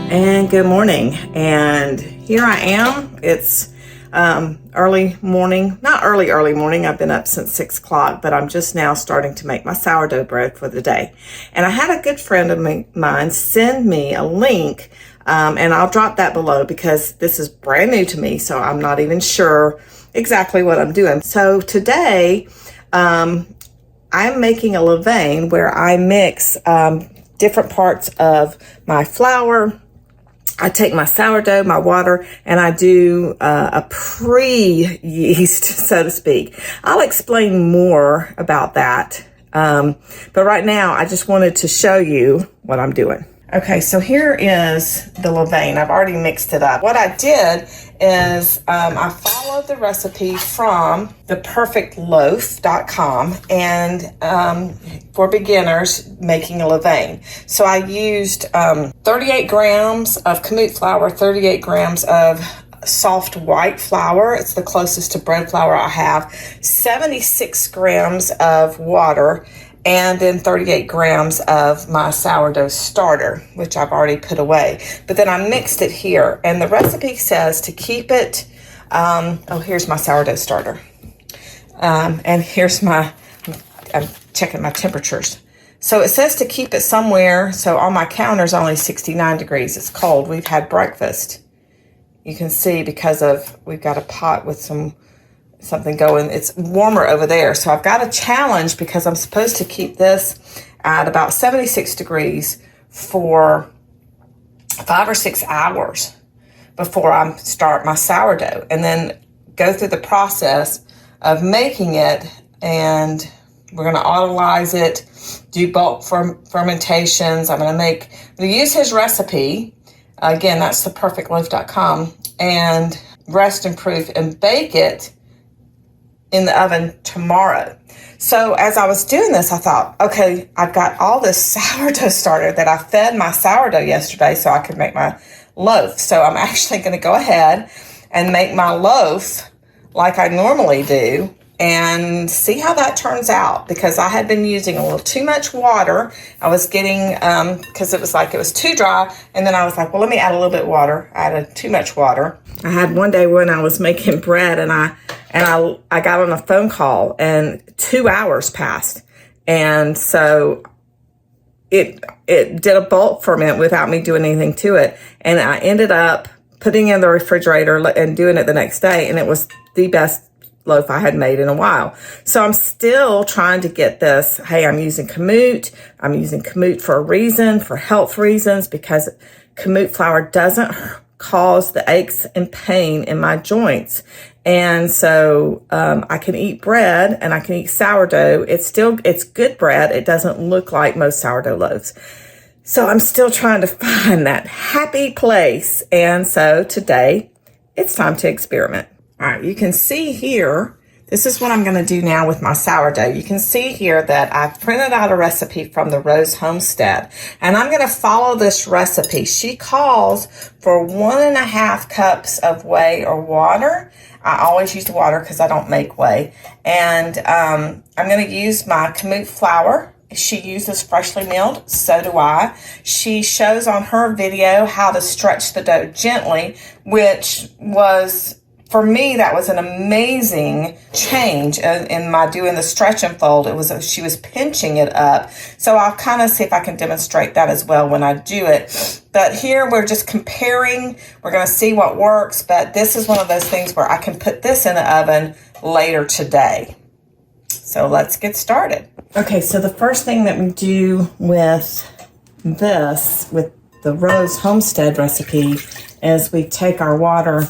And good morning. And here I am. It's early morning, not early morning. I've been up since 6 o'clock, but I'm just now starting to make my sourdough bread for the day. And I had a good friend of mine send me a link, and I'll drop that below because this is brand new to me, so I'm not even sure exactly what I'm doing. So today, I'm making a levain where I mix different parts of my flour. I take my sourdough, my water, and I do a pre-yeast, so to speak. I'll explain more about that. But right now, I just wanted to show you what I'm doing. Okay, so here is the levain. I've already mixed it up. What I did is I followed the recipe from the perfectloaf.com and for beginners making a levain. So I used 38 grams of Kamut flour, 38 grams of soft white flour. It's the closest to bread flour I have. 76 grams of water, and then 38 grams of my sourdough starter, which I've already put away. But then I mixed it here, and the recipe says to keep it, here's my sourdough starter. And here's I'm checking my temperatures. So it says to keep it somewhere, so on my counter is only 69 degrees. It's cold. We've had breakfast. You can see we've got a pot with something going. It's warmer over there. So I've got a challenge because I'm supposed to keep this at about 76 degrees for 5 or 6 hours before I start my sourdough, and then go through the process of making it. And we're going to autolyze it, do bulk fermentations. I'm going to use his recipe. Again, that's the perfectloaf.com, and rest and proof and bake it in the oven tomorrow. So as I was doing this, I thought, okay, I've got all this sourdough starter that I fed my sourdough yesterday so I could make my loaf. So I'm actually going to go ahead and make my loaf like I normally do and see how that turns out, because I had been using a little too much water. I was getting, because it was too dry, and then I was like, well, let me add a little bit of water. I added too much water. I had one day when I was making bread, and I got on a phone call, and 2 hours passed, and so it did a bulk ferment without me doing anything to it, and I ended up putting it in the refrigerator and doing it the next day, and it was the best loaf I had made in a while. So I'm still trying to get this. Hey, I'm using Kamut. I'm using Kamut for a reason, for health reasons, because Kamut flour doesn't cause the aches and pain in my joints. And so I can eat bread and I can eat sourdough. It's good bread. It doesn't look like most sourdough loaves. So I'm still trying to find that happy place. And so today it's time to experiment. All right, you can see here, this is what I'm going to do now with my sourdough. You can see here that I've printed out a recipe from the Rose Homestead, and I'm going to follow this recipe. She calls for 1.5 cups of whey or water. I always use the water because I don't make whey. And I'm going to use my Kamut flour. She uses freshly milled, so do I. She shows on her video how to stretch the dough gently, which was, for me, that was an amazing change in my doing the stretch and fold. She was pinching it up. So I'll kind of see if I can demonstrate that as well when I do it. But here we're just comparing. We're going to see what works. But this is one of those things where I can put this in the oven later today. So let's get started. Okay, so the first thing that we do with the Rose Homestead recipe, is we take our water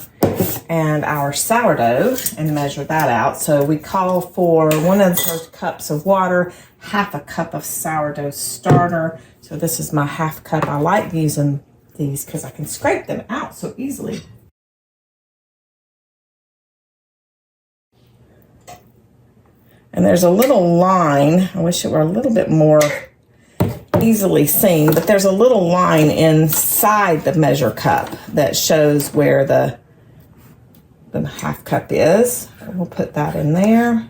and our sourdough and measure that out. So we call for 1/3 cups of water, 1/2 cup of sourdough starter. So this is my 1/2 cup. I like using these because I can scrape them out so easily. And there's a little line. I wish it were a little bit more easily seen, but there's a little line inside the measure cup that shows where the 1/2 cup is. We'll put that in there.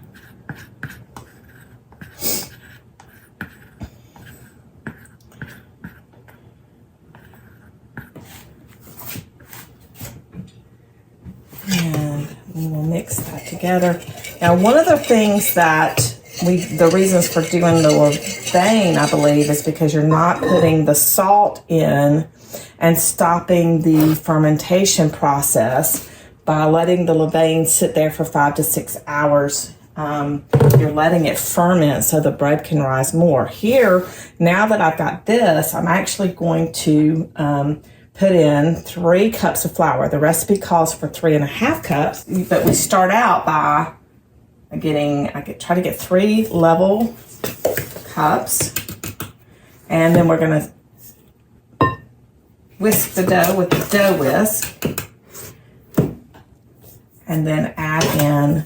And we'll mix that together. Now, one of the things that the reasons for doing the Levain, I believe, is because you're not putting the salt in and stopping the fermentation process by letting the Levain sit there for 5 to 6 hours. You're letting it ferment so the bread can rise more. Here, now that I've got this, I'm actually going to put in 3 cups of flour. The recipe calls for 3.5 cups, but we start out by try to get 3 level cups, and then we're gonna whisk the dough with the dough whisk, and then add in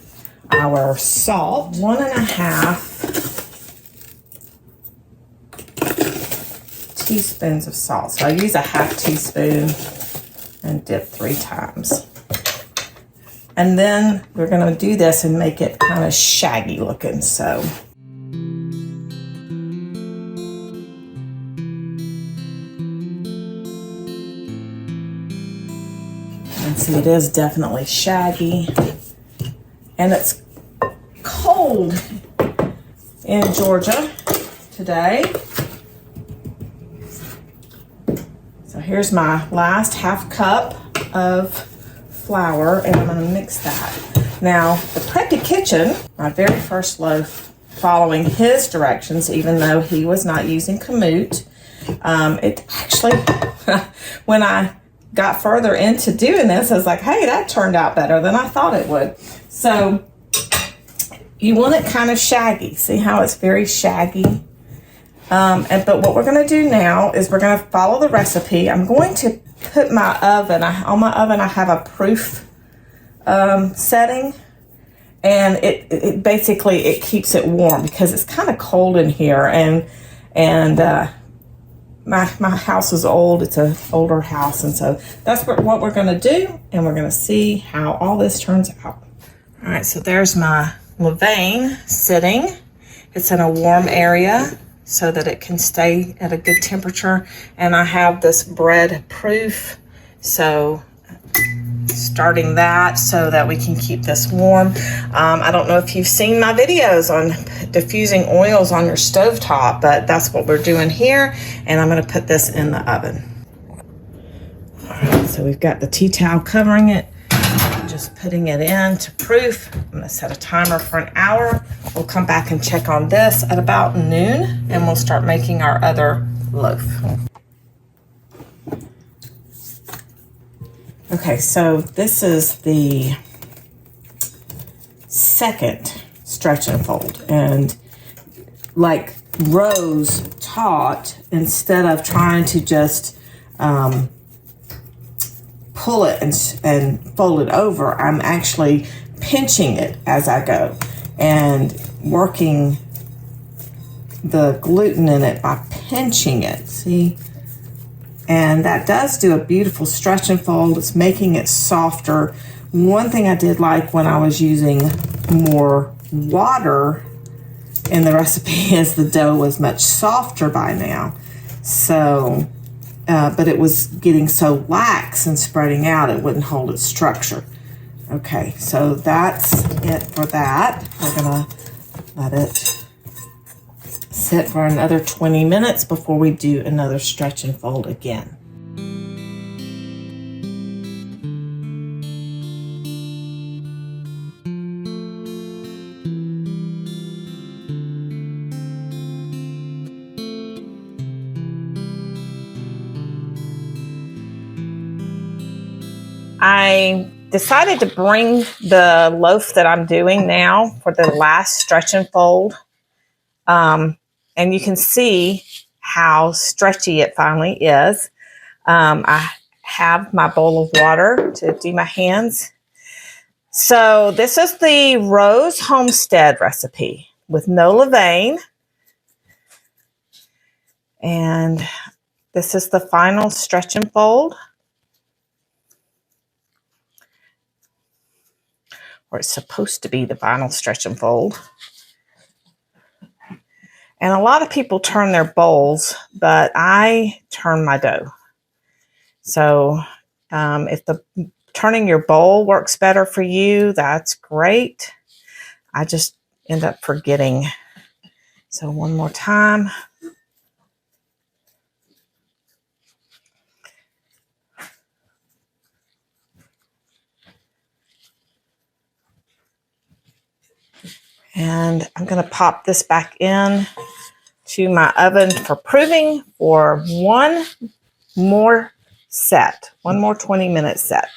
our salt, 1.5 teaspoons of salt. So I use a 1/2 teaspoon and dip 3 times. And then we're gonna do this and make it kind of shaggy looking, so. And see, it is definitely shaggy. And it's cold in Georgia today. So here's my last 1/2 cup of flour, and I'm going to mix that. Now, the Preppy Kitchen, my very first loaf, following his directions, even though he was not using Kamut, it actually, when I got further into doing this, I was like, hey, that turned out better than I thought it would. So you want it kind of shaggy. See how it's very shaggy? But what we're going to do now is we're going to follow the recipe. I'm going to put my oven, on my oven I have a proof setting, and it basically it keeps it warm because it's kind of cold in here, and my house is old. It's an older house, and so that's what we're going to do, and we're going to see how all this turns out. All right, so there's my Levain sitting. It's in a warm area so that it can stay at a good temperature, and I have this bread proof, so starting that so that we can keep this warm. I don't know if you've seen my videos on diffusing oils on your stovetop, but that's what we're doing here, and I'm going to put this in the oven. All right, so we've got the tea towel covering it. Just putting it in to proof. I'm going to set a timer for an hour. We'll come back and check on this at about noon, and we'll start making our other loaf. Okay, so this is the second stretch and fold, and like Rose taught, instead of trying to just pull it and fold it over, I'm actually pinching it as I go and working the gluten in it by pinching it, see? And that does do a beautiful stretch and fold. It's making it softer. One thing I did like when I was using more water in the recipe is the dough was much softer by now. So, but it was getting so lax and spreading out, it wouldn't hold its structure. Okay, so that's it for that. We're gonna let it sit for another 20 minutes before we do another stretch and fold again. I decided to bring the loaf that I'm doing now for the last stretch and fold. And you can see how stretchy it finally is. I have my bowl of water to do my hands. So this is the Rose Homestead Recipe with no Levain. And this is the final stretch and fold. Or it's supposed to be the final stretch and fold. And a lot of people turn their bowls, but I turn my dough. So if the turning your bowl works better for you, that's great. I just end up forgetting. So one more time. And I'm going to pop this back in to my oven for proving for one more 20-minute set.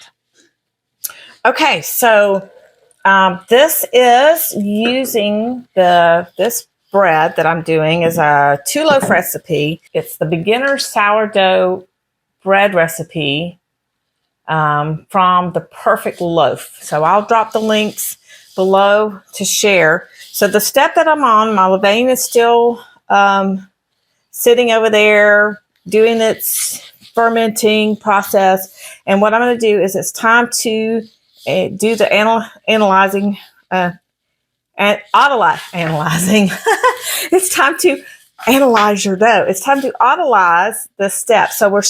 Okay, so this is using this bread that I'm doing is a 2-loaf recipe. It's the beginner sourdough bread recipe from the Perfect Loaf. So I'll drop the links below to share. So the step that I'm on, my levain is still sitting over there doing its fermenting process. And what I'm going to do is it's time to do the analyzing. It's time to analyze your dough. It's time to autolyze the steps. So we're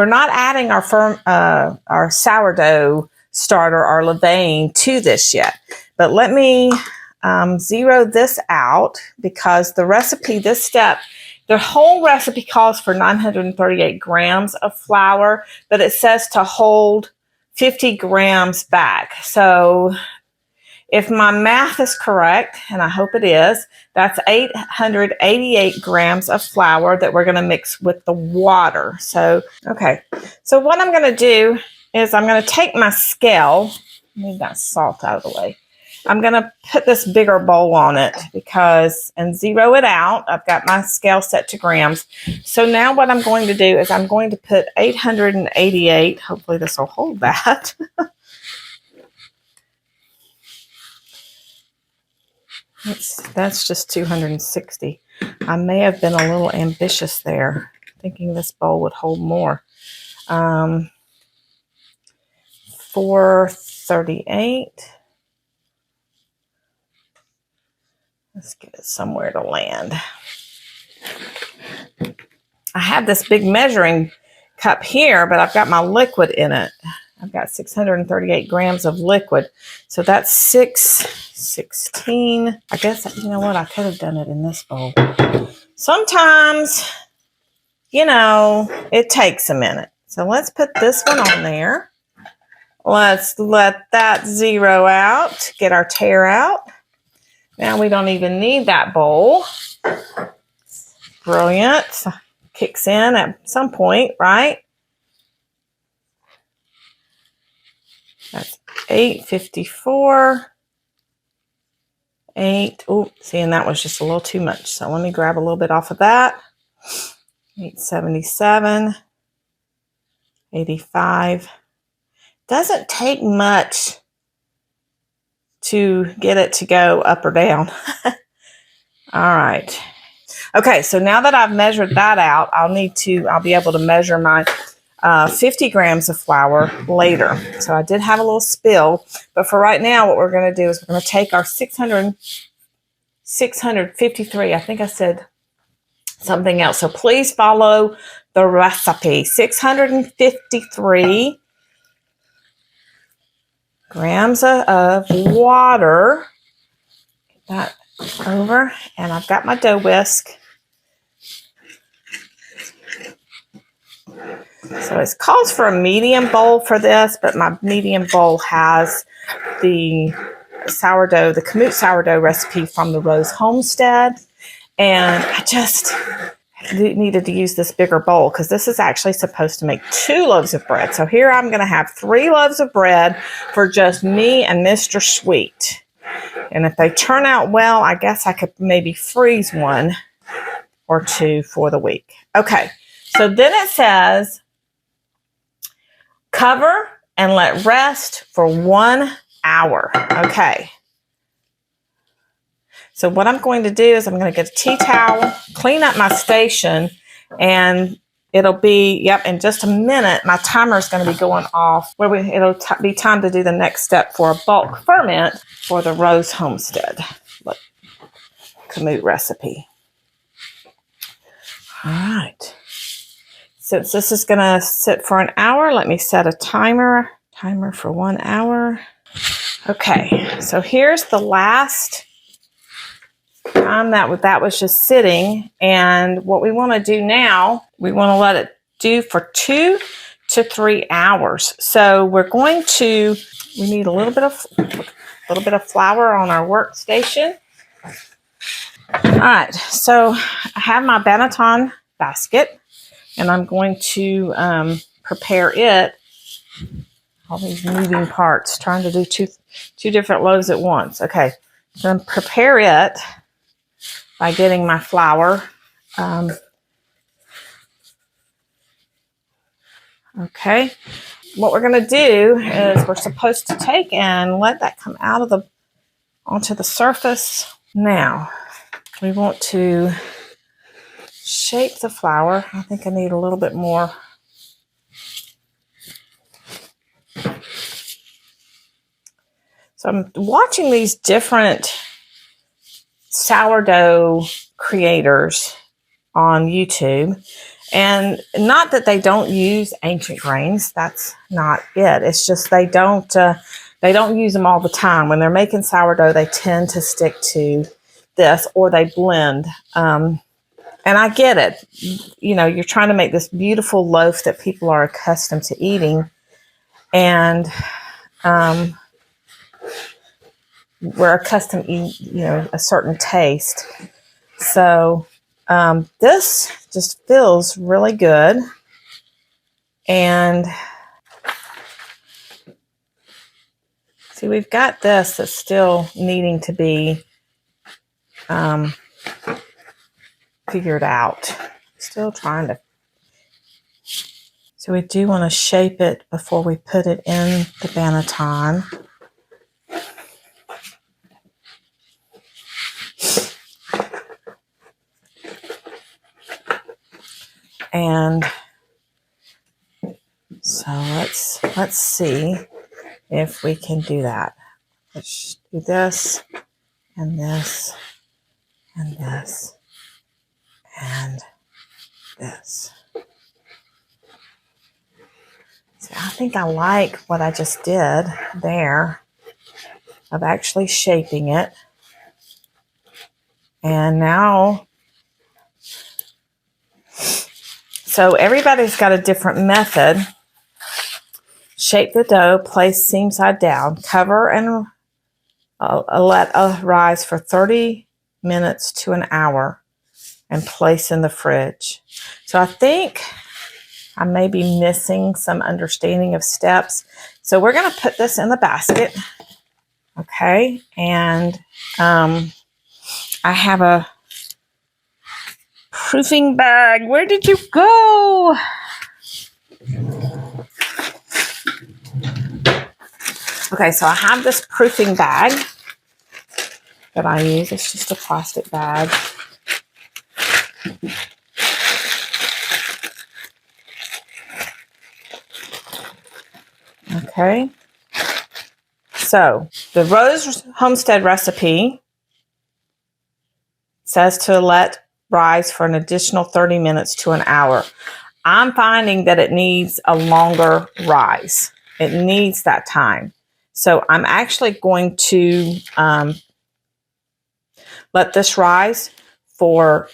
not adding our sourdough starter, our levain, to this yet. But let me zero this out because the recipe, this step, the whole recipe calls for 938 grams of flour, but it says to hold 50 grams back. So if my math is correct, and I hope it is, that's 888 grams of flour that we're going to mix with the water. So, okay. So what I'm going to do is I'm going to take my scale, move that salt out of the way. I'm going to put this bigger bowl on it and zero it out. I've got my scale set to grams. So now what I'm going to do is I'm going to put 888. Hopefully this will hold that. That's just 260. I may have been a little ambitious there, thinking this bowl would hold more. 438. Let's get it somewhere to land. I have this big measuring cup here, but I've got my liquid in it. I've got 638 grams of liquid. So that's 616. I guess, you know what? I could have done it in this bowl. Sometimes, it takes a minute. So let's put this one on there. Let's let that zero out, get our tare out. Now we don't even need that bowl. Brilliant. Kicks in at some point, right? That's 854. 8. Oh, see, and that was just a little too much. So let me grab a little bit off of that. 877. 85. Doesn't take much to get it to go up or down. All right. Okay, so now that I've measured that out, I'll be able to measure my 50 grams of flour later. So I did have a little spill, but for right now, what we're going to do is we're going to take our 653. I think I said something else. So please follow the recipe. 653 grams of water. Get that over, and I've got my dough whisk. So it calls for a medium bowl for this, but my medium bowl has the Kamut sourdough recipe from the Rose Homestead. And I just needed to use this bigger bowl because this is actually supposed to make 2 loaves of bread. So here I'm going to have 3 loaves of bread for just me and Mr. Sweet. And if they turn out well, I guess I could maybe freeze 1 or 2 for the week. Okay, so then it says cover and let rest for 1 hour. Okay. So what I'm going to do is I'm going to get a tea towel, clean up my station, and it'll be, in just a minute, my timer is going to be going off where it'll be time to do the next step for a bulk ferment for the Rose Homestead Kamut recipe. All right. Since this is going to sit for an hour, let me set a timer for 1 hour. Okay, so here's the last time that was just sitting. And what we want to do now, we want to let it do for 2 to 3 hours. So we need a little bit of flour on our workstation. All right, so I have my banneton basket, and I'm going to prepare it. All these moving parts, trying to do two different loaves at once. Okay, so I'm prepare it by getting my flour. Okay, what we're going to do is we're supposed to take and let that come out of onto the surface. Now, we want to shape the flour. I think I need a little bit more. So I'm watching these different sourdough creators on YouTube, and not that they don't use ancient grains. That's not it. It's just they don't use them all the time. When they're making sourdough, they tend to stick to this, or they blend. And I get it. You know, you're trying to make this beautiful loaf that people are accustomed to eating, and we're accustomed to eat, a certain taste. So this just feels really good. And see, we've got this that's still needing to be figured out. Still trying to. So we do want to shape it before we put it in the banneton. And so let's see if we can do that. Let's do this and this and this and this. So I think I like what I just did there of actually shaping it. And now, so everybody's got a different method. Shape the dough, place seam side down, cover and let rise for 30 minutes to an hour, and place in the fridge. So I think I may be missing some understanding of steps. So we're going to put this in the basket. Okay, and I have a proofing bag. Where did you go? Okay, so I have this proofing bag that I use. It's just a plastic bag. Okay. So the Rose Homestead Recipe says to let rise for an additional 30 minutes to an hour. I'm finding that it needs a longer rise. It needs that time. So I'm actually going to let this rise for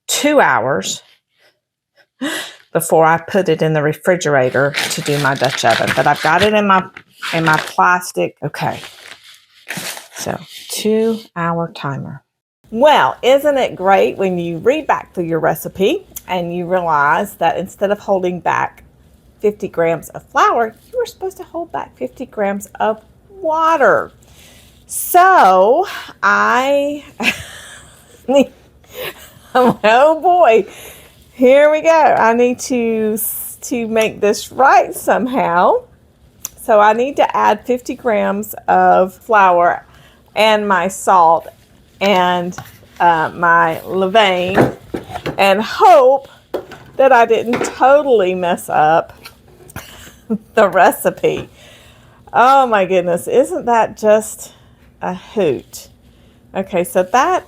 2 hours before I put it in the refrigerator to do my Dutch oven. But I've got it in my plastic. Okay. So 2 hour timer. Well, isn't it great when you read back through your recipe and you realize that instead of holding back 50 grams of flour, you were supposed to hold back 50 grams of water. So oh boy, here we go. I need to make this right somehow. So I need to add 50 grams of flour and my salt and my levain, and hope that I didn't totally mess up the recipe. Oh my goodness, isn't that just a hoot? Okay, so that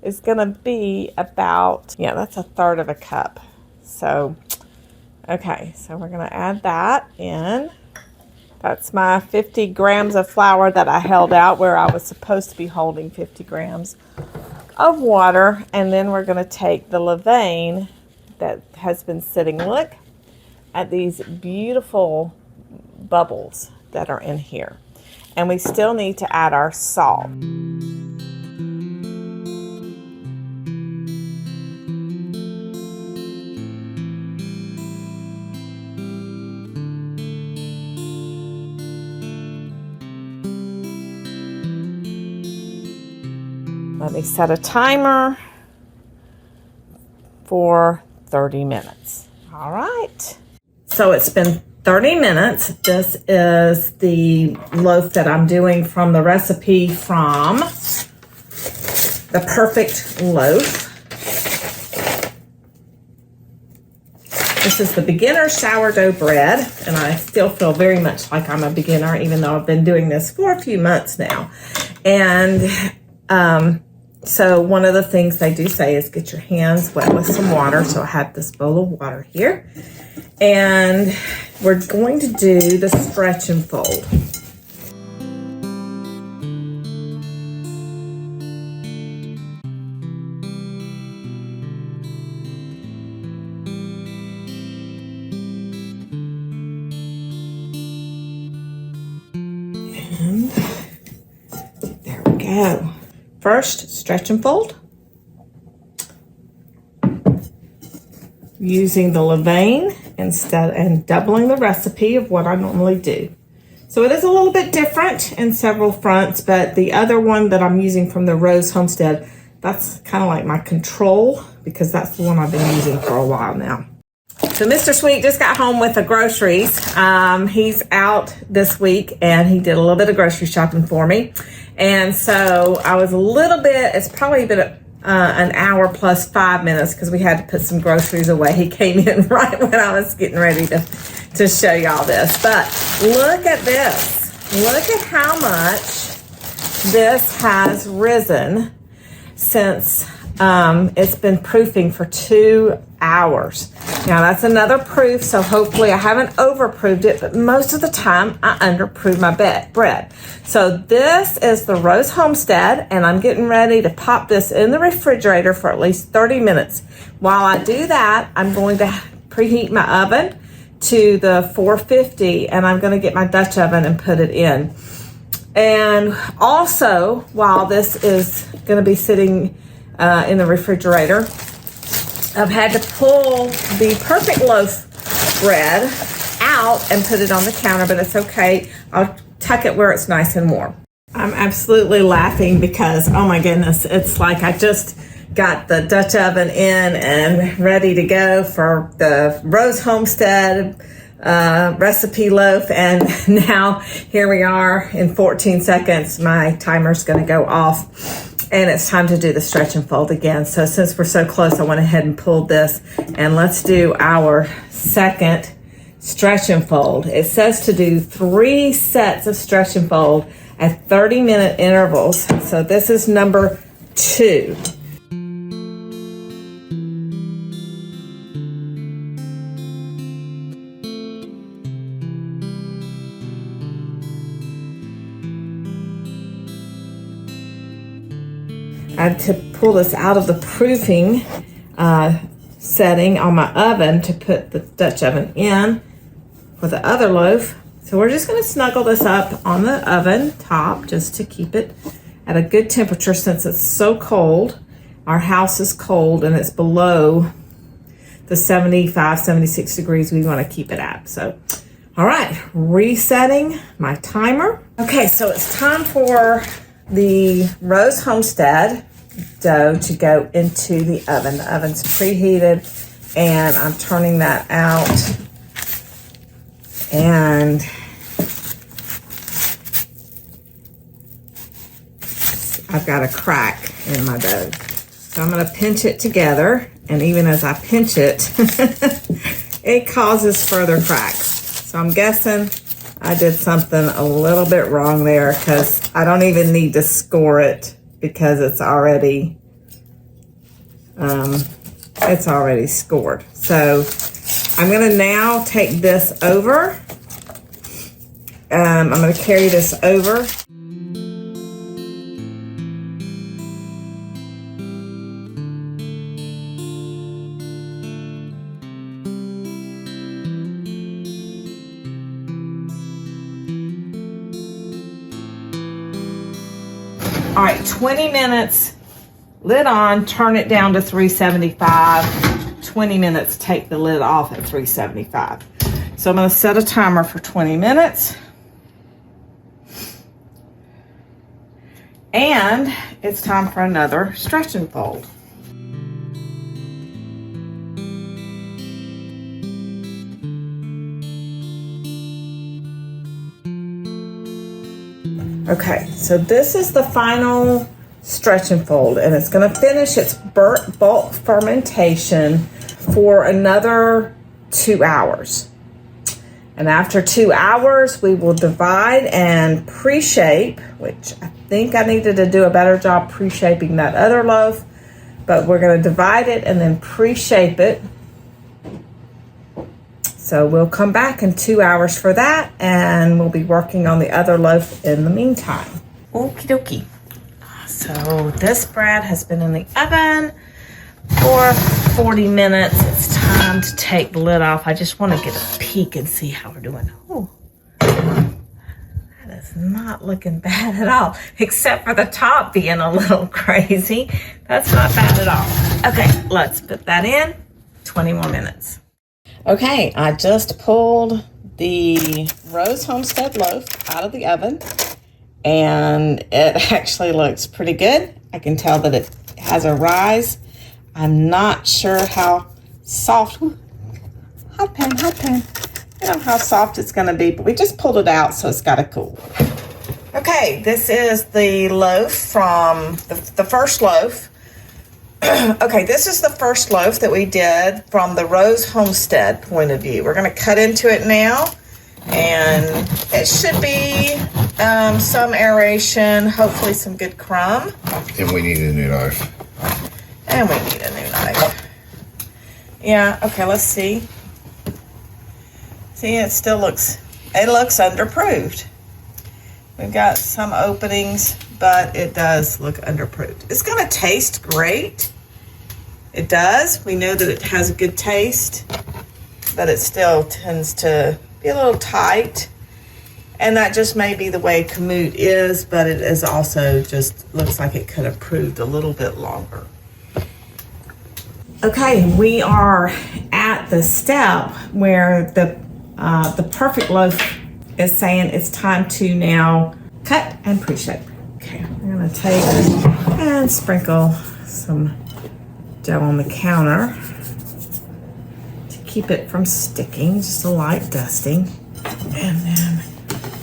is going to be about, that's 1/3 of a cup. So Okay, so we're going to add that in. That's my 50 grams of flour that I held out where I was supposed to be holding 50 grams of water. And then we're going to take the levain that has been sitting. Look at these beautiful bubbles that are in here. And we still need to add our salt. Let me set a timer for 30 minutes. All right. So it's been 30 minutes. This is the loaf that I'm doing from the recipe from the Perfect Loaf. This is the beginner sourdough bread, and I still feel very much like I'm a beginner, even though I've been doing this for a few months now. And so one of the things they do say is get your hands wet with some water. So I have this bowl of water here. And we're going to do the stretch and fold. And there we go. First, stretch and fold. Using the levain instead and doubling the recipe of what I normally do. So it is a little bit different in several fronts, but the other one that I'm using from the Rose Homestead, that's kind of like my control because that's the one I've been using for a while now. So Mr. Sweet just got home with the groceries. He's out this week and he did a little bit of grocery shopping for me. And so I was a little bit, it's probably been an hour plus 5 minutes because we had to put some groceries away. He came in right when I was getting ready to show y'all this. But look at this. Look at how much this has risen since it's been proofing for 2 hours. Now that's another proof, so hopefully I haven't overproofed it, but most of the time I underproof my bread. So this is the Rose Homestead, and I'm getting ready to pop this in the refrigerator for at least 30 minutes. While I do that, I'm going to preheat my oven to the 450, and I'm going to get my Dutch oven and put it in. And also, while this is going to be sitting in the refrigerator, I've had to pull the Perfect Loaf Bread out and put it on the counter, but it's okay. I'll tuck it where it's nice and warm. I'm absolutely laughing because, oh my goodness, it's like I just got the Dutch oven in and ready to go for the Rose Homestead recipe loaf, and now here we are in 14 seconds. My timer's going to go off. And it's time to do the stretch and fold again. So since we're so close, I went ahead and pulled this. And let's do our second stretch and fold. It says to do 3 sets of stretch and fold at 30-minute intervals. So this is number 2. I had to pull this out of the proofing setting on my oven to put the Dutch oven in for the other loaf. So we're just going to snuggle this up on the oven top just to keep it at a good temperature since it's so cold. Our house is cold and it's below the 75, 76 degrees we want to keep it at. So, all right, resetting my timer. Okay, so it's time for the Rose Homestead dough to go into the oven. The oven's preheated and I'm turning that out, and I've got a crack in my dough. So I'm going to pinch it together, and even as I pinch it, it causes further cracks. So I'm guessing I did something a little bit wrong there because I don't even need to score it because it's already scored. So I'm gonna now take this over. I'm gonna carry this over. All right, 20 minutes, lid on, turn it down to 375. 20 minutes, take the lid off at 375. So I'm gonna set a timer for 20 minutes. And it's time for another stretch and fold. Okay, so this is the final stretch and fold, and it's going to finish its bulk fermentation for another 2 hours. And after 2 hours, we will divide and pre-shape, which I think I needed to do a better job pre-shaping that other loaf, but we're going to divide it and then pre-shape it. So we'll come back in 2 hours for that, and we'll be working on the other loaf in the meantime. Okie dokie. So this bread has been in the oven for 40 minutes. It's time to take the lid off. I just want to get a peek and see how we're doing. Oh, that is not looking bad at all, except for the top being a little crazy. That's not bad at all. Okay, let's put that in. 20 more minutes. Okay, I just pulled the Rose Homestead loaf out of the oven, and it actually looks pretty good. I can tell that it has a rise. I'm not sure how soft, hot pan, I don't know how soft it's gonna be, but we just pulled it out, so it's gotta cool. Okay, this is the loaf from the first loaf. Okay, this is the first loaf that we did from the Rose Homestead point of view. We're going to cut into it now, and it should be some aeration, hopefully some good crumb. And we need a new knife. And we need a new knife. Yeah, okay, let's see. See, it looks underproofed. We've got some openings, but it does look underproofed. It's going to taste great. It does. We know that it has a good taste, but it still tends to be a little tight. And that just may be the way Kamut is, but it is also just looks like it could have proved a little bit longer. Okay, we are at the step where the Perfect Loaf is saying it's time to now cut and pre-shape. Okay, we're gonna take and sprinkle some dough on the counter to keep it from sticking, just a light dusting. And then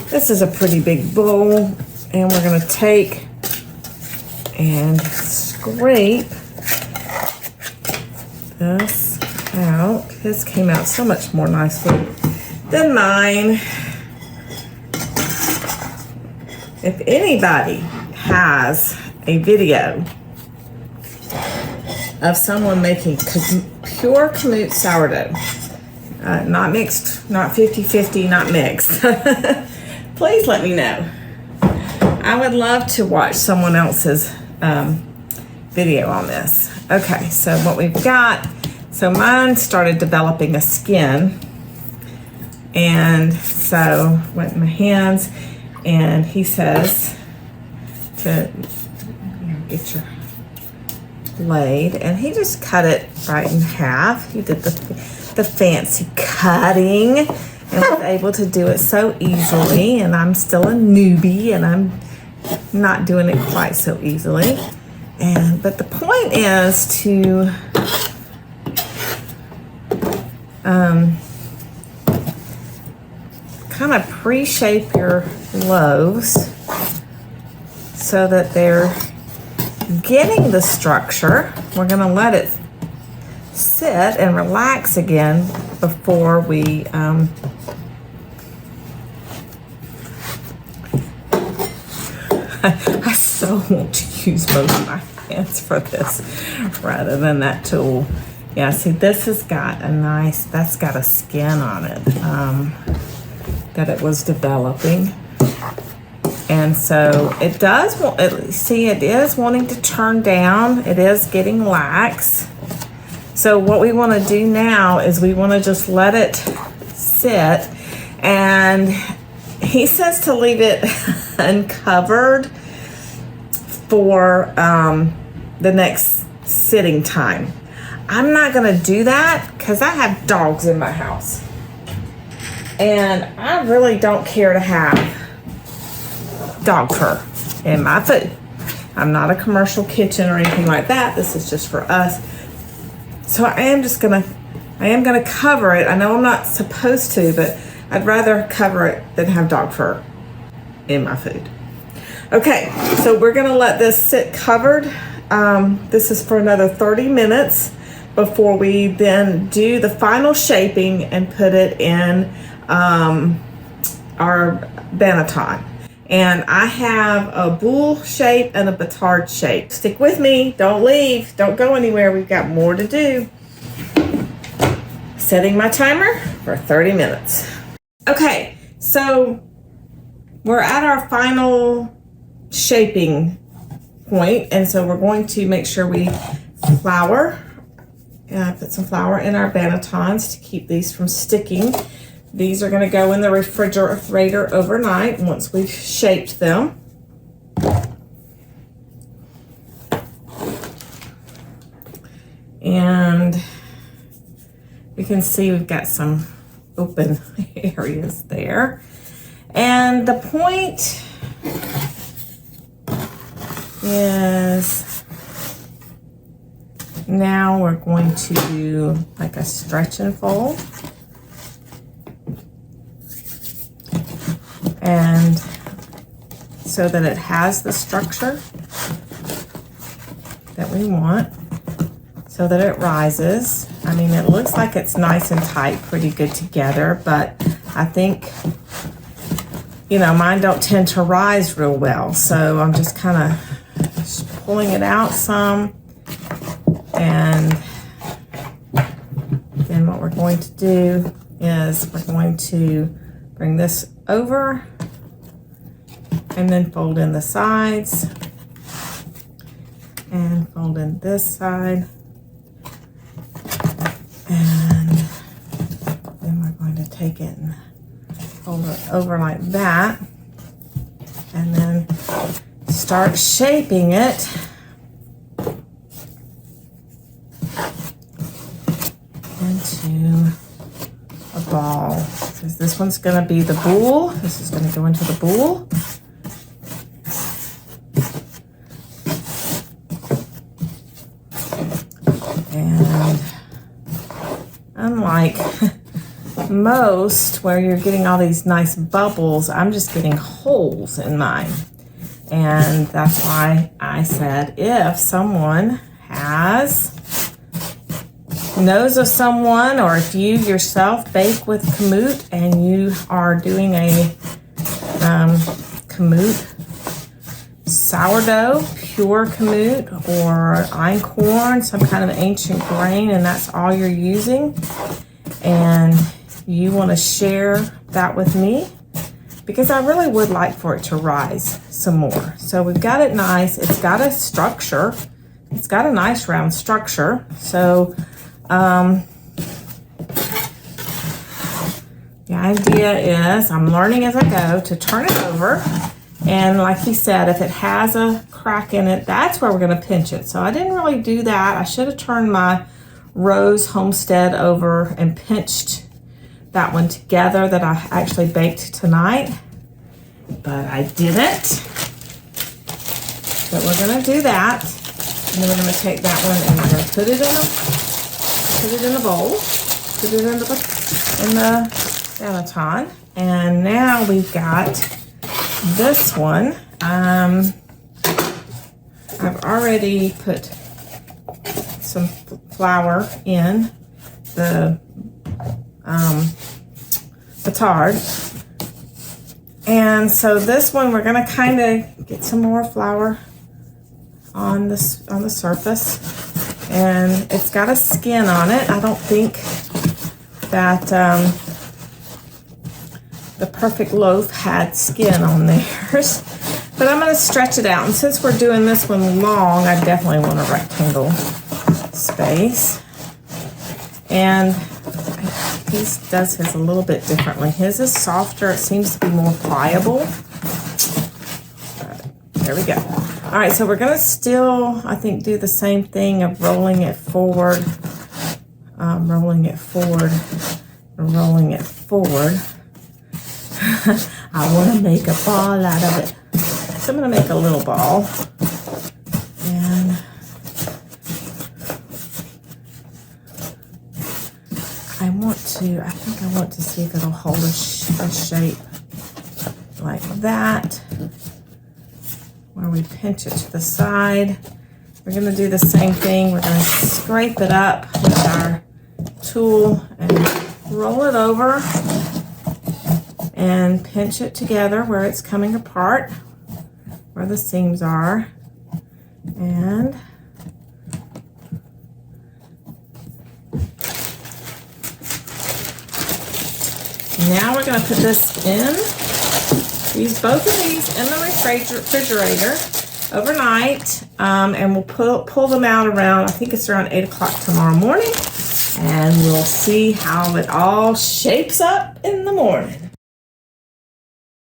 this is a pretty big bowl, and we're gonna take and scrape this out. This came out so much more nicely than mine. If anybody has a video of someone making pure Kamut sourdough, not mixed, not 50-50, not mixed, please let me know. I would love to watch someone else's video on this. Okay, so what we've got, so mine started developing a skin, and so went in my hands, and he says to get your blade, and he just cut it right in half. He did the fancy cutting and was able to do it so easily, and I'm still a newbie and I'm not doing it quite so easily. But the point is to kind of pre-shape your loaves so that they're getting the structure. We're going to let it sit and relax again before we I so want to use both of my hands for this rather than that tool. Yeah, see, this has got a nice, that's got a skin on it that it was developing. And so it does, see, it is wanting to turn down. It is getting lax. So what we want to do now is we want to just let it sit. And he says to leave it uncovered for the next sitting time. I'm not going to do that because I have dogs in my house. And I really don't care to have dog fur in my food. I'm not a commercial kitchen or anything like that. This is just for us. So I am gonna cover it. I know I'm not supposed to, but I'd rather cover it than have dog fur in my food. Okay, so we're gonna let this sit covered. This is for another 30 minutes before we then do the final shaping and put it in our banneton. And I have a boule shape and a batard shape. Stick with me, don't leave, don't go anywhere. We've got more to do. Setting my timer for 30 minutes. Okay, so we're at our final shaping point, and so we're going to make sure we flour. Put some flour in our bannetons to keep these from sticking. These are going to go in the refrigerator overnight once we've shaped them. And you can see we've got some open areas there. And the point is now we're going to do like a stretch and fold. And so that it has the structure that we want, so that it rises. I mean, it looks like it's nice and tight, pretty good together, but I think, you know, mine don't tend to rise real well. So I'm just kind of pulling it out some. And then what we're going to do is we're going to bring this over and then fold in the sides and fold in this side, and then we're going to take it and fold it over like that, and then start shaping it into a ball. So this one's going to be the boule. This is going to go into the boule. And unlike most where you're getting all these nice bubbles, I'm just getting holes in mine. And that's why I said if someone knows of someone, or if you yourself bake with Kamut and you are doing a Kamut sourdough, pure Kamut, or einkorn, some kind of ancient grain, and that's all you're using, and you want to share that with me, because I really would like for it to rise some more. So we've got it nice. It's got a structure. It's got a nice round structure. So the idea is, I'm learning as I go to turn it over, and like he said, if it has a crack in it, that's where we're going to pinch it. So I didn't really do that. I should have turned my Rose Homestead over and pinched that one together that I actually baked tonight, but I didn't. But we're going to do that, and then we're going to take that one and we're going to put it in a bowl, put it in the banneton, and now we've got this one. I've already put some flour in the batard, and so this one we're going to kind of get some more flour on the surface. And it's got a skin on it. I don't think that the Perfect Loaf had skin on theirs. But I'm going to stretch it out. And since we're doing this one long, I definitely want a rectangle space. And he does his a little bit differently. His is softer. It seems to be more pliable. There we go. All right, so we're going to still, I think, do the same thing of rolling it forward, rolling it forward, and rolling it forward. I want to make a ball out of it. So I'm going to make a little ball. And I think I want to see if it'll hold a shape like that, where we pinch it to the side. We're going to do the same thing. We're going to scrape it up with our tool and roll it over and pinch it together where it's coming apart, where the seams are. And now we're going to put this in. Use both of these in the refrigerator overnight, and we'll pull them out around, I think it's around 8 o'clock tomorrow morning, and we'll see how it all shapes up in the morning.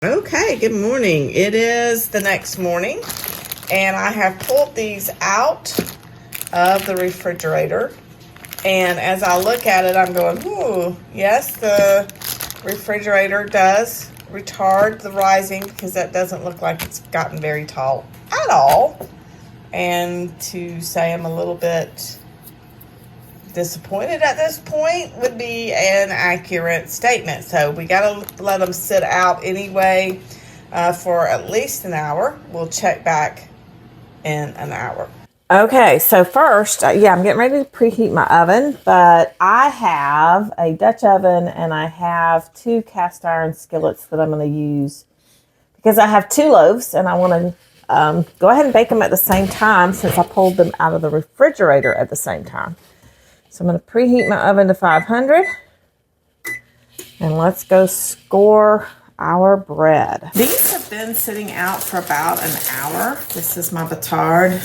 Okay, good morning. It is the next morning, and I have pulled these out of the refrigerator, and as I look at it, I'm going, ooh, yes, the refrigerator does retard the rising, because that doesn't look like it's gotten very tall at all. And to say I'm a little bit disappointed at this point would be an accurate statement. So we got to let them sit out anyway for at least an hour. We'll check back in an hour. Okay, so first, I'm getting ready to preheat my oven, but I have a Dutch oven and I have 2 cast iron skillets that I'm going to use because I have 2 loaves and I want to go ahead and bake them at the same time since I pulled them out of the refrigerator at the same time. So I'm going to preheat my oven to 500 and let's go score our bread. These have been sitting out for about an hour. This is my batard.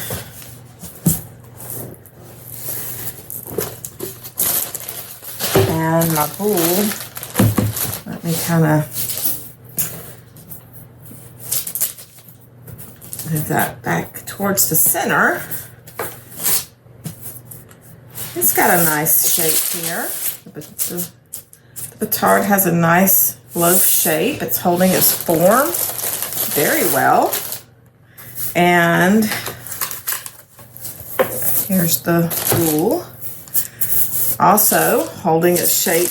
And my bowl, let me kind of move that back towards the center. It's got a nice shape here. The batard has a nice loaf shape. It's holding its form very well. And here's the bowl. Also holding its shape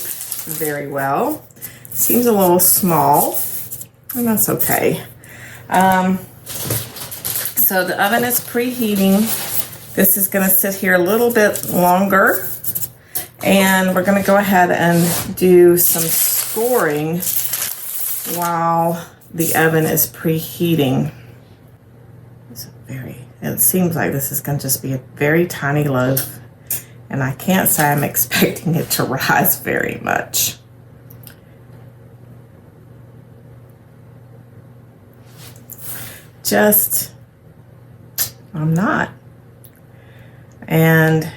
very well. Seems a little small, and that's okay. So the oven is preheating. This is going to sit here a little bit longer, and we're going to go ahead and do some scoring while the oven is preheating. It seems like this is going to just be a very tiny loaf. And I can't say I'm expecting it to rise very much. I'm not. And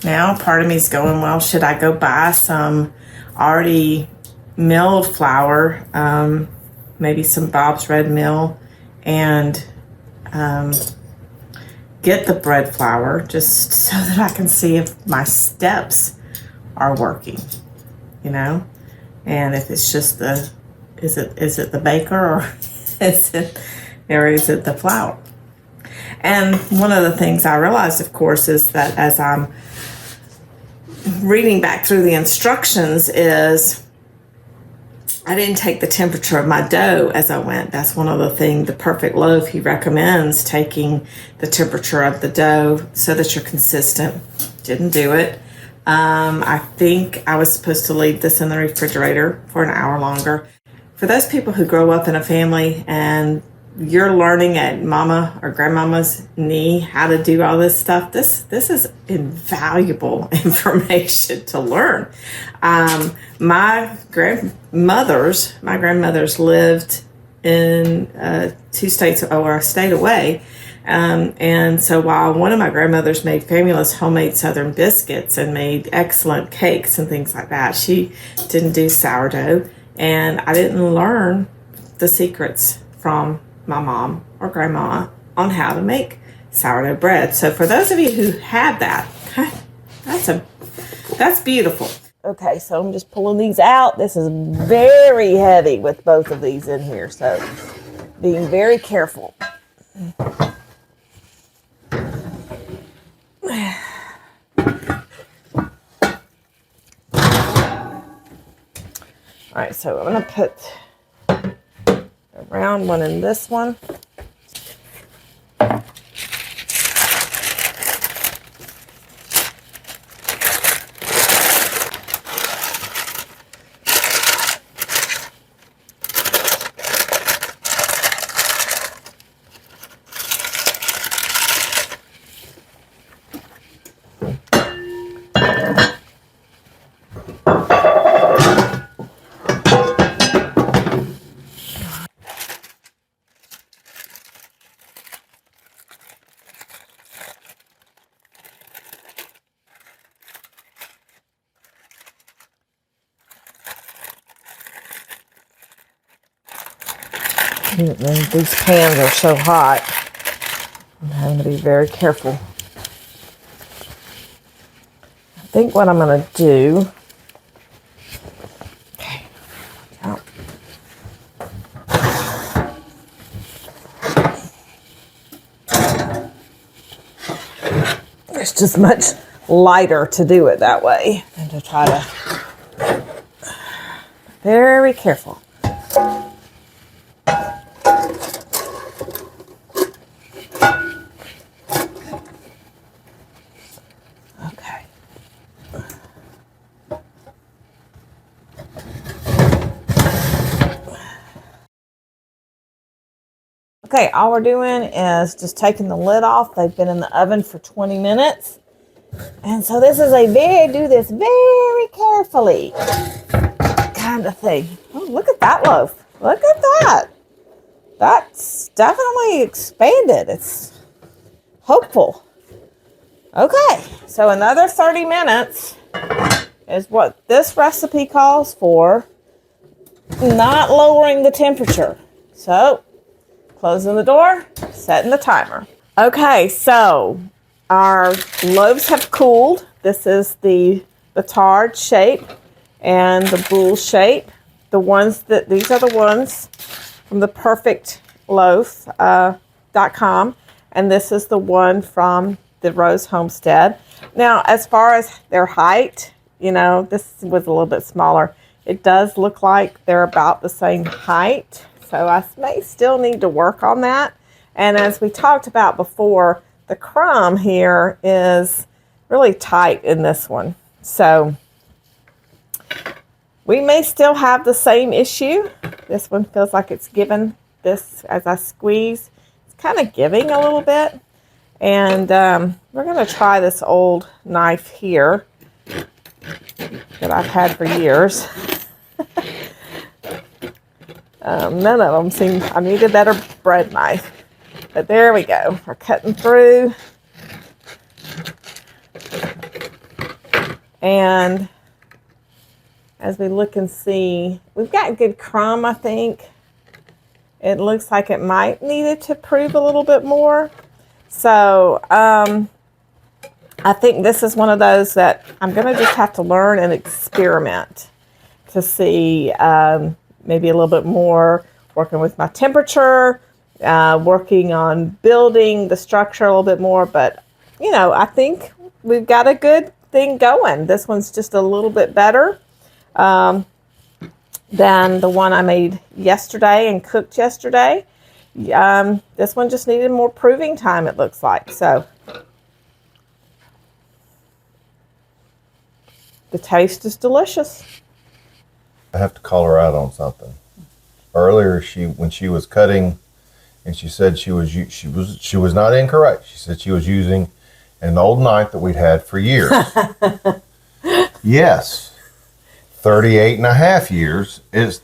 now part of me is going, well, should I go buy some already milled flour, maybe some Bob's Red Mill, and get the bread flour just so that I can see if my steps are working, you know, and if it's just is it the baker or is it the flour? And one of the things I realized, of course, is that as I'm reading back through the instructions is I didn't take the temperature of my dough as I went. That's one of the things, the Perfect Loaf, he recommends taking the temperature of the dough so that you're consistent. Didn't do it. I think I was supposed to leave this in the refrigerator for an hour longer. For those people who grow up in a family and you're learning at mama or grandmama's knee how to do all this stuff, this is invaluable information to learn. My grandmothers lived in 2 states or a state away. And so while one of my grandmothers made fabulous homemade Southern biscuits and made excellent cakes and things like that, she didn't do sourdough. And I didn't learn the secrets from my mom or grandma on how to make sourdough bread. So for those of you who have that, that's beautiful. Okay, so I'm just pulling these out. This is very heavy with both of these in here, so being very careful. All right, so I'm going to put a round one in this one. These pans are so hot. I'm having to be very careful. I think what I'm going to do. Okay. Oh. It's just much lighter to do it that way than to try to. Very careful. Okay, all we're doing is just taking the lid off. They've been in the oven for 20 minutes. And so this is do this very carefully kind of thing. Oh, look at that loaf. Look at that. That's definitely expanded. It's hopeful. Okay, so another 30 minutes is what this recipe calls for, not lowering the temperature. So, closing the door, setting the timer. Okay, so our loaves have cooled. This is the batard shape and the boule shape. These are the ones from the Perfect Loaf.com, and this is the one from the Rose Homestead. Now, as far as their height, this was a little bit smaller. It does look like they're about the same height. So I may still need to work on that. And as we talked about before, the crumb here is really tight in this one. So we may still have the same issue. This one feels like it's giving this, as I squeeze, it's kind of giving a little bit. And we're going to try this old knife here that I've had for years. None of them seem, I need a better bread knife. But there we go. We're cutting through. And as we look and see, we've got good crumb, I think. It looks like it might need it to prove a little bit more. So I think this is one of those that I'm going to just have to learn and experiment to see maybe a little bit more, working with my temperature, working on building the structure a little bit more. But, I think we've got a good thing going. This one's just a little bit better than the one I made yesterday and cooked yesterday. This one just needed more proving time, it looks like. So the taste is delicious. I have to call her out on something. Earlier, when she was cutting and she said she was not incorrect. She said she was using an old knife that we'd had for years. Yes, 38 and a half years is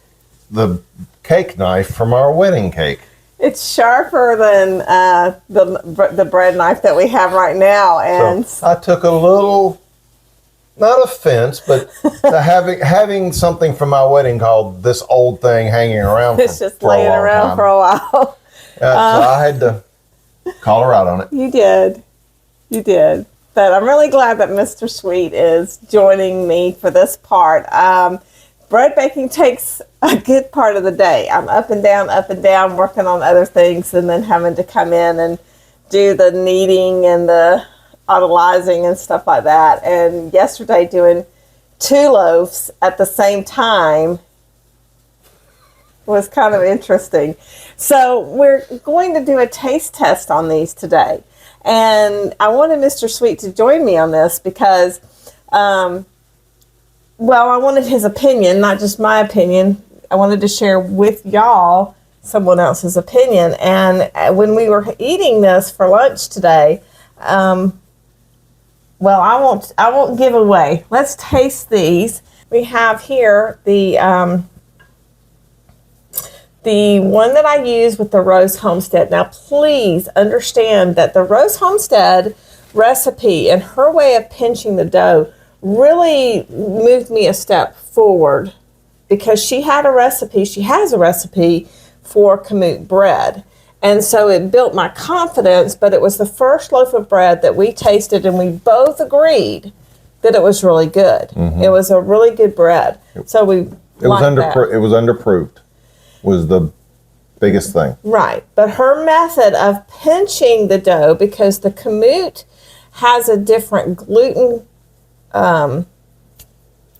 the cake knife from our wedding cake. It's sharper than the bread knife that we have right now, and so I took a little, not offense, but to having something from my wedding called this old thing hanging around. It's just laying around for a while. So I had to call her out on it. You did. But I'm really glad that Mr. Sweet is joining me for this part. Bread baking takes a good part of the day. I'm up and down, working on other things, and then having to come in and do the kneading and the autolyzing and stuff like that. And yesterday doing 2 loaves at the same time was kind of interesting. So we're going to do a taste test on these today. And I wanted Mr. Sweet to join me on this because, I wanted his opinion, not just my opinion. I wanted to share with y'all someone else's opinion. And when we were eating this for lunch today, I won't give away. Let's taste these. We have here the one that I use with the Rose Homestead. Now, please understand that the Rose Homestead recipe and her way of pinching the dough really moved me a step forward because she has a recipe for Kamut bread. And so it built my confidence, but it was the first loaf of bread that we tasted and we both agreed that it was really good. Mm-hmm. It was a really good bread. So it was underproofed. Was the biggest thing. Right. But her method of pinching the dough, because the Kamut has a different gluten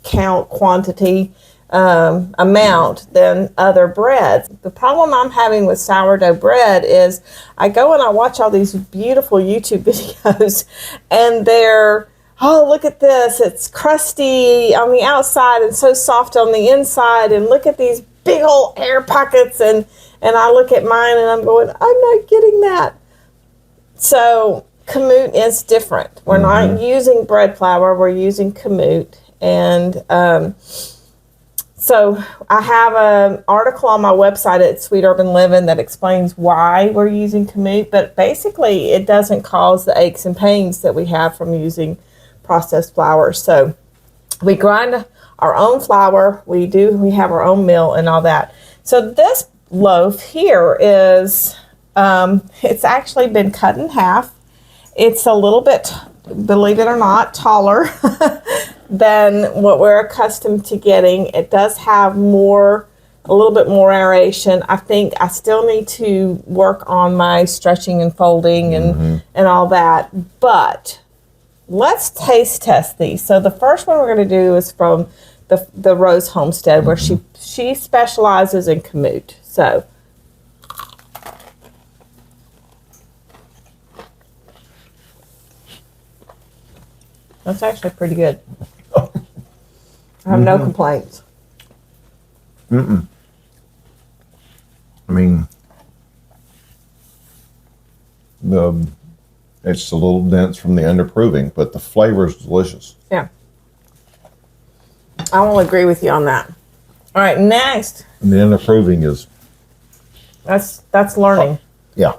quantity, amount than other breads. The problem I'm having with sourdough bread is I go and I watch all these beautiful YouTube videos and they're, oh, look at this. It's crusty on the outside and so soft on the inside. And look at these big old air pockets. And I look at mine and I'm going, I'm not getting that. So Kamut is different. We're not using bread flour. We're using Kamut. And so I have an article on my website at Sweet Herbin Livin that explains why we're using Kamut. But basically, it doesn't cause the aches and pains that we have from using processed flour. So we grind our own flour. We have our own mill and all that. So this loaf here is, it's actually been cut in half. It's a little bit, believe it or not, taller than what we're accustomed to getting. It does have a little bit more aeration. I think I still need to work on my stretching and folding and all that. But let's taste test these. So the first one we're going to do is from the Rose Homestead, where she specializes in Kamut. So that's actually pretty good. I have no complaints. I mean, it's a little dense from the underproving, but the flavor is delicious. Yeah. I will agree with you on that. All right, next. And the underproving is... That's learning. Yeah.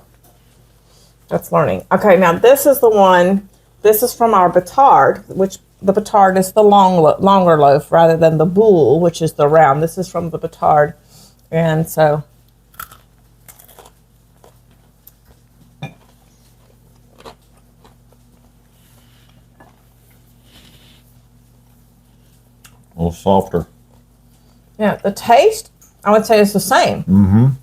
That's learning. Okay, now this is the one. This is from our Batard, which the Batard is the longer loaf rather than the boule, which is the round. This is from the Batard. And so... A little softer. Yeah, the taste, I would say, is the same.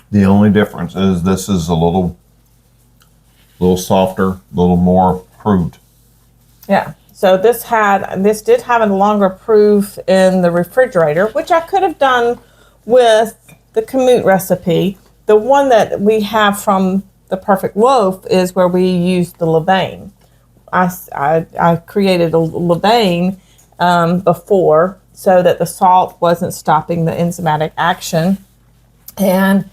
The only difference is this is a little softer, a little more proved. Yeah. So this did have a longer proof in the refrigerator, which I could have done with the Kamut recipe. The one that we have from the Perfect Loaf is where we used the Levain. I created a Levain before so that the salt wasn't stopping the enzymatic action. And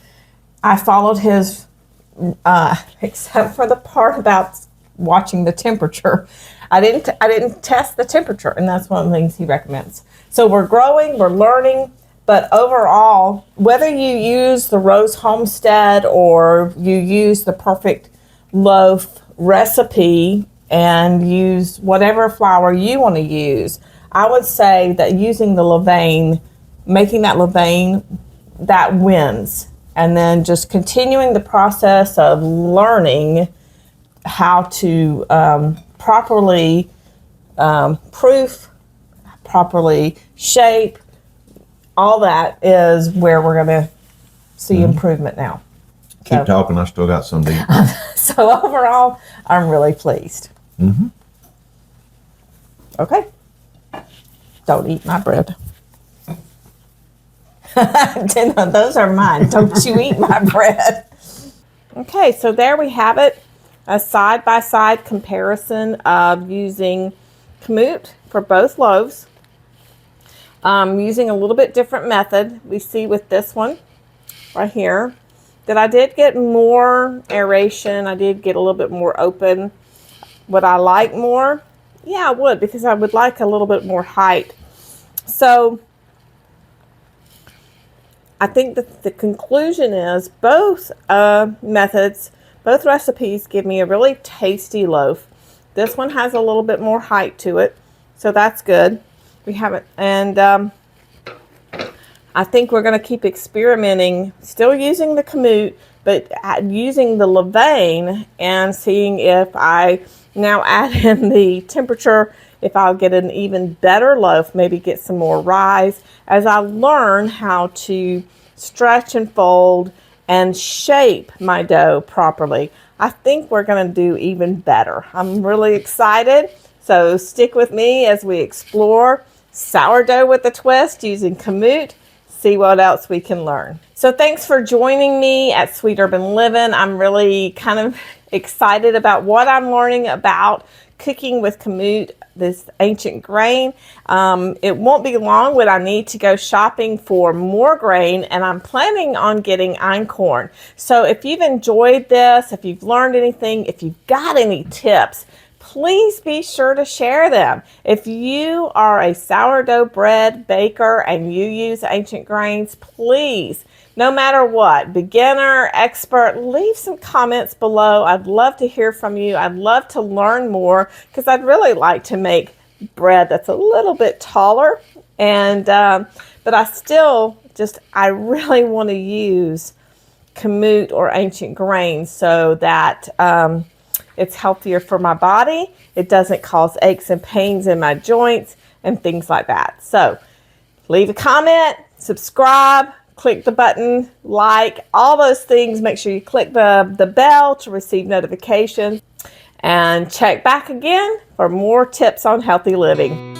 I followed his, except for the part about watching the temperature. I didn't test the temperature, and that's one of the things he recommends. So we're growing, we're learning, but overall, whether you use the Rose Homestead or you use the Perfect Loaf Recipe and use whatever flour you want to use, I would say that using the Levain, making that Levain, that wins. And then just continuing the process of learning how to properly proof, properly shape, all that is where we're going to see improvement now. Keep talking, I still got some to eat. So overall, I'm really pleased. Okay. Don't eat my bread. Those are mine. Don't you eat my bread. Okay, so there we have it. A side-by-side comparison of using Kamut for both loaves. Using a little bit different method. We see with this one right here that I did get more aeration. I did get a little bit more open. Would I like more? Yeah, I would, because I would like a little bit more height. So I think that the conclusion is both methods, both recipes give me a really tasty loaf. This one has a little bit more height to it, so that's good. We haven't, and I think we're going to keep experimenting, still using the Kamut, but using the Levain and seeing if I now add in the temperature, if I'll get an even better loaf, maybe get some more rise as I learn how to stretch and fold and shape my dough properly. I think we're going to do even better. I'm really excited. So stick with me as we explore sourdough with a twist using Kamut. See what else we can learn. So thanks for joining me at Sweet Herbin Livin. I'm really kind of excited about what I'm learning about cooking with Kamut, this ancient grain. It won't be long when I need to go shopping for more grain, and I'm planning on getting einkorn. So if you've enjoyed this, if you've learned anything, if you've got any tips, please be sure to share them. If you are a sourdough bread baker and you use ancient grains, please, no matter what, beginner, expert, leave some comments below. I'd love to hear from you. I'd love to learn more because I'd really like to make bread that's a little bit taller. And but I really want to use Kamut or ancient grains so that it's healthier for my body. It doesn't cause aches and pains in my joints and things like that. So leave a comment, subscribe, click the button, like, all those things. Make sure you click the bell to receive notifications, and check back again for more tips on healthy living.